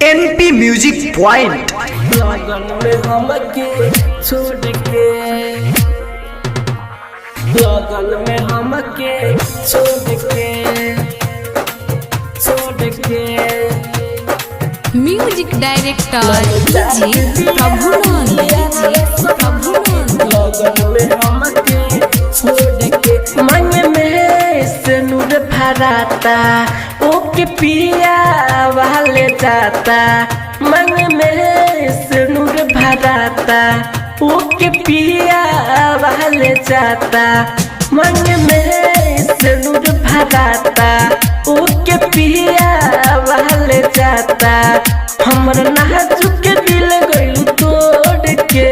NP music point. लगन में हमके छोड़ के, लगन में हमके छोड़ के, छोड़ के। म्यूजिक डायरेक्टर डीजे प्रभुनंद, लगन में हमके छोड़ के। मन में से नूर भराता ओके पिया वाले जाता, मन में से नूर भराता ओके पिया वाले जाता, मन में से नूर भराता ओके पिया वाले जाता। हमर नाजुक दिल गइल तोड़ के,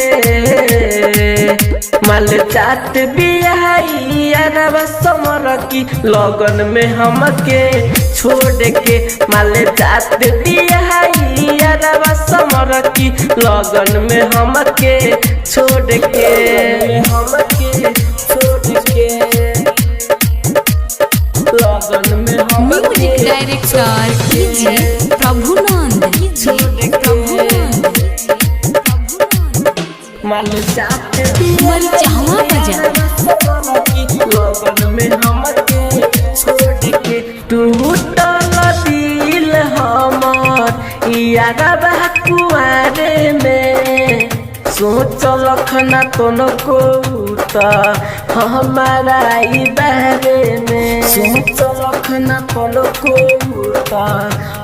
माल जात बियाई अरबा समर की। लगन में हमके छोड़ के, माल जात बियाई अरबा समर की। लगन में हमके छोड़ के, हमके छोड़ के। लगन में म्यूजिक डायरेक्टर डीजे प्रभुनंद, माल जात मर चाहवा बजा। लगन में हमके छोड़ के। टूटल दिल हमर यारबा कुआरे में, सोचल खना कोनो को हमारा ई बारे में, सोचल खना कोनो को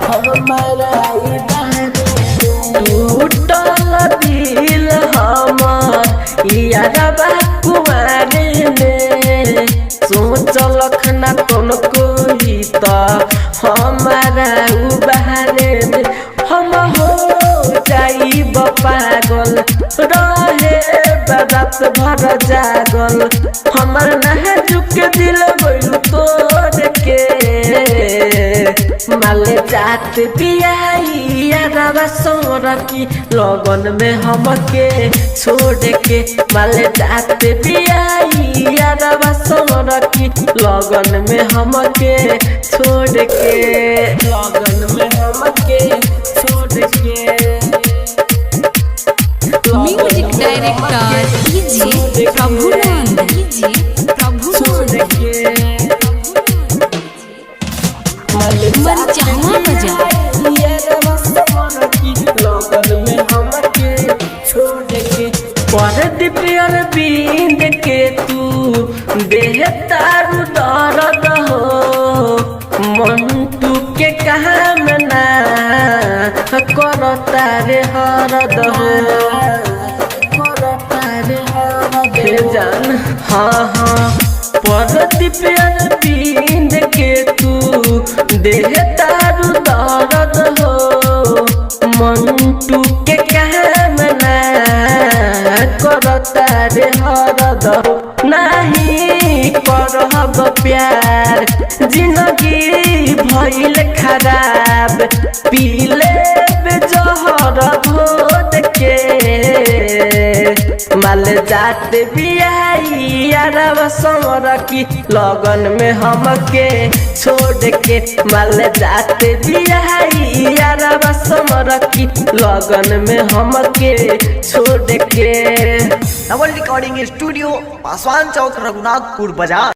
हमारा ई बारे में। टूटल दिल हमर यारबा कुआरे में, सोचल खना कोनो को हमारा उ बहारे में। हम हो जाइब पागल रहे रात भर जागल, हमर नाजुक दिल गइल तोड़ के। माल जात बियाई अरबा समर की। लगन में हमके छोड़ के, माल जात बियाई अरबा समर की। लगन में हमके छोड़ के, लगन में हमके छोड़ के। म्यूजिक डायरेक्टर डीजे प्रभुनंद, मर चाहवा बजा। लगन में हमके छोड़ के। परदीप अरविंद के तू देह तारू दर्द हो, मंटू के काम ना करता रे हरद हो, करता रे हरद जान। हाँ हाँ परदीप अरविंद के तू देह तारू दर्द हो, मंटू के काम ना करता रे हरद हो। नहीं करहब प्यार जिंदगी भइल खराब, पीले जहर घोट के। माल जात बियाई अरबा समर की। लगन में हमके छोड़ के, माल जात बियाई अरबा समर की। लगन में हमके छोड़ के। डबल रिकॉर्डिंग स्टूडियो पासवान चौक रघुनाथपुर बाजार।